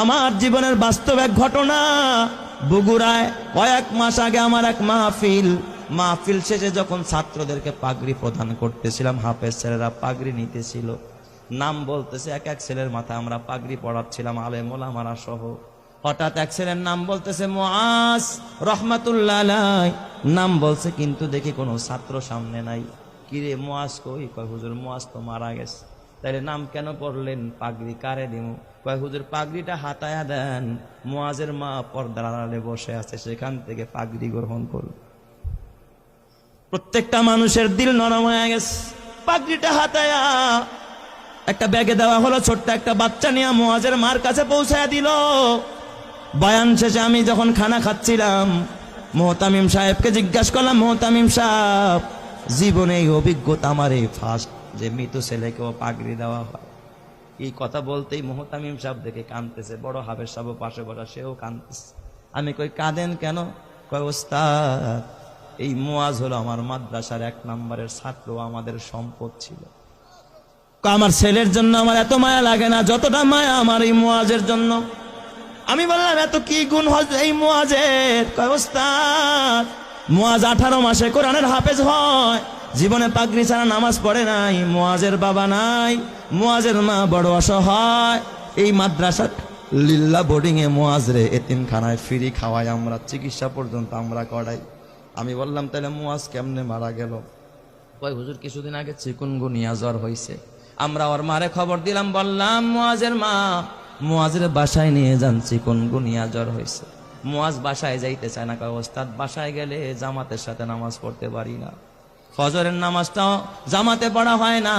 আমার জীবনের বাস্তব এক ঘটনা। বগুড়ায় কয়েক মাস আগে আমার এক মাহফিল শেষে যখন ছাত্রদেরকে পাগড়ি প্রদান করতেছিলাম, হাফেজ ছেলেরা পাগড়ি নিতেছিল, নাম বলতেছে এক এক ছেলের মাথায় আমরা পাগড়ি পড়াচ্ছিলাম, আলেম ওলামারা সহ। হঠাৎ এক ছেলের নাম বলতেছে মুআজ রহমাতুল্লাহ আলাইহি, নাম বলছে, কিন্তু দেখি কোনো ছাত্র সামনে নাই। কিরে মুআজ কই? কয় হুজুর মুআজ তো মারা গেছে। তাইলে নাম কেন পড়লেন? পাগড়ি কারে দিমু? কয় হুজুর পাগড়িটা হাতায়া দেন, মুআজের মা পর্দার আড়ালে বসে আছে, সেখান থেকে পাগড়ি গ্রহণ করুন। প্রত্যেকটা মানুষের দিল নরম হয়ে গেছে। পাগড়িটা হাতায়া একটা ব্যাগে দেওয়া হলো, ছোট্ট একটা বাচ্চা নিয়ে মুআজের মার কাছে পৌঁছায়া দিল। বয়ান শেষে আমি যখন খানা খাচ্ছিলাম, মুহতামিম সাহেবকে জিজ্ঞাসা করলাম, মুহতামিম সাহেব, জীবনে এই অভিজ্ঞতা আমার এই ফার্স্ট যে মৃত ছেলেকেও পাগড়ি দেওয়া হয়। এই কথা বলতেই মুহতামিম সাহেব দেখে কাঁদতেছে, বড় হাফেজ সাহেব পাশে বসা, সেও কাঁদতেছে। আমি কই কাঁদেন কেন? কয় ওস্তাদ, এই মুআজ হলো আমার মাদ্রাসার 1 নম্বরের ছাত্র, আমাদের সম্পদ ছিল। আমার ছেলের জন্য আমার এত মায়া লাগে না যতটা মায়া আমার এই মুআজের জন্য। আমি বললাম এত কি গুণ হয় এই মুআজের? কয় ওস্তাদ, মুআজ 18 মাসে কোরআনের হাফেজ হয়, জীবনে পাগড়ি ছাড়া নামাজ পড়ে নাই, মুআজের বাবা নাই, মুআজের মা বড় অসহায়, এই মাদ্রাসা লিল্লা বোর্ডিং এ মুআজ রে এতিমখানায় ফ্রি খাওয়াই আমরা, চিকিৎসা পর্যন্ত আমরা করাই। আমি বললাম তাহলে মুআজ কেমনে মারা গেল? কয় হুজুর কিছুদিন আগে চিকুনগুনিয়া জ্বর হয়েছে, আমরা ওর মারে খবর দিলাম, বললাম মুআজের মা মুআজের বাসায় নিয়ে যান, চিকুনগুনিয়া জ্বর হয়েছে। মুআজ বাসায় যাইতে চায় না। কয় ওস্তাদ, বাসায় গেলে জামাতের সাথে নামাজ পড়তে পারি না, ফজরের নামাজটাও জামাতে পড়া হয় না,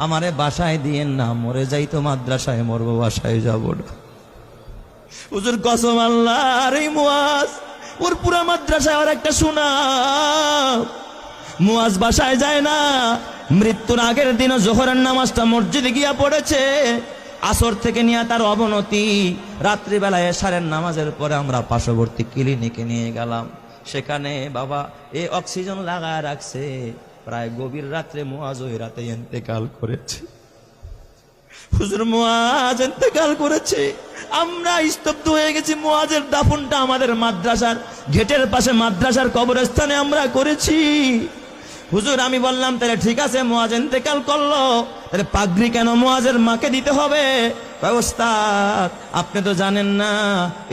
আমারে বাসায় দিয়েন না, মরে যাইতো মাদ্রাসায় মরবো, বাসায় যাব না। হুজুর কসম আল্লাহ, আর এই মুআজ ওর পুরা মাদ্রাসায় আর একটা সুনাম। মুআজ বাসায় যায় না, মৃত্যুর আগের দিনও জোহরের নামাজটা মসজিদে গিয়া পড়েছে, আসর থেকে নিয়ে তার অবনতি, রাত্রিবেলায় এশারের নামাজের পরে আমরা পার্শ্ববর্তী ক্লিনিকে নিয়ে গেলাম, সেখানে বাবা অক্সিজেন লাগায় রাখছে। প্রায় গভীর রাত্রে মুআজ ওই রাতে ইন্তেকাল করেছে। হুজুর মুআজ ইন্তেকাল করেছে, আমরা স্তব্ধ হয়ে গেছি। মুআজের দাফনটা আমাদের মাদ্রাসার গেটের পাশে মাদ্রাসার কবরস্থানে আমরা করেছি। হুজুর আমি বললাম তাহলে ঠিক আছে, মুআজ ইন্তেকাল করলো, তাহলে পাগড়ি কেন মুআজের মাকে দিতে হবে? ওস্তাদ আপনি তো জানেন না।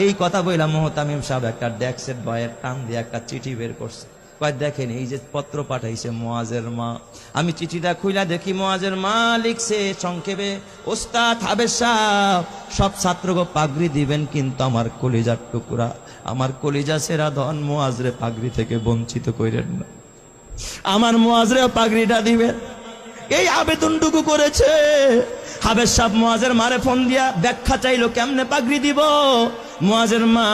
এই কথা বললাম, মুহতামিম সাহেব একটা ডেস্কের বয়ের টান দিয়ে একটা চিঠি বের করছে। কয় দেখেন, এই যে পত্র পাঠাইছে মুআজের মা। আমি চিঠিটা খুইলা দেখি মুআজের মা লিখছে সংক্ষেপে, ওস্তাদ হাফেজ সাহেব সব ছাত্রকে পাগড়ি দিবেন, কিন্তু আমার কলিজার টুকরা, আমার কলিজা সেরা ধন মুআজরে পাগড়ি থেকে বঞ্চিত কইরেন না, আমার মুআজরে পাগড়িটা দিবেন। এই আবেদনটুকু করেছে। হাফেজ সাহেব মুআজের মারে ফোন দিয়া ব্যাখ্যা চাইলো কেমনে পাগড়ি দিব। মুআজের মা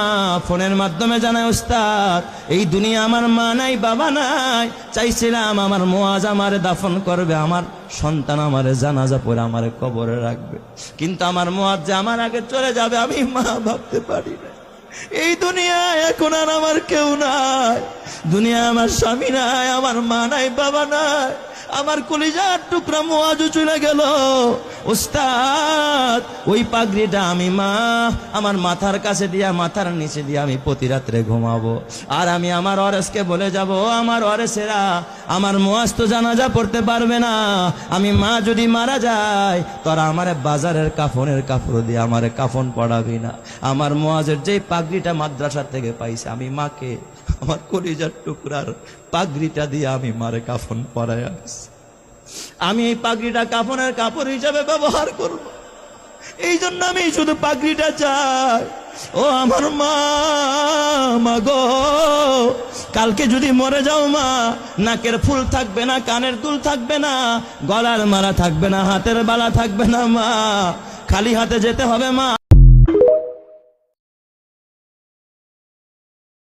ফোনের মাধ্যমে জানায়, ওস্তাদ এই দুনিয়া আমার মা নাই, বাবা নাই, চাইছিলাম আমার মুআজ আমারে দাফন করবে, আমার সন্তান আমারে জানাজা পড়ে আমারে কবরে রাখবে, কিন্তু আমার মুআজ যে আমার আগে চলে যাবে আমি মা ভাবতে পারি না। এই দুনিয়ায় এখন আর আমার কেউ নাই, দুনিয়া আমার স্বামী নাই, আমার মা নাই, বাবা নাই, আমার কলিজার টুকরা মুআজও চলে গেল। ওস্তাদ ওই পাগড়িটা আমি মা আমার মাথার কাছে দিয়া, মাথার নিচে দিয়া আমি প্রতি রাত্রে ঘুমাবো, আর আমি আমার ওয়ারেসকে বলে যাব, আমার ওয়ারেসেরা আমার মুআজ তো জানাজা পড়তে পারবে না, আমি মা যদি মারা যায় তোরা আমারে বাজারের কাফনের কাপড় দিয়ে আমারে কাফন পড়াবি না। আমার মুআজের যে পাগড়িটা মাদ্রাসা থেকে পাইছে, আমি মাকে আমার কলিজার টুকরার পাগড়িটা দিয়ে আমি মারে কাফন পরাই আনছি। আমি এই পাগড়িটা কাফনের কাপড় হিসাবে ব্যবহার করব, এই জন্য আমি শুধু পাগড়িটা চাই। ও আমার মা গো, কালকে যদি মরে যাও মা, নাকের ফুল থাকবে না, কানের দুল থাকবে না, গলার মালা থাকবে না, হাতের বালা থাকবে না মা, খালি হাতে যেতে হবে মা,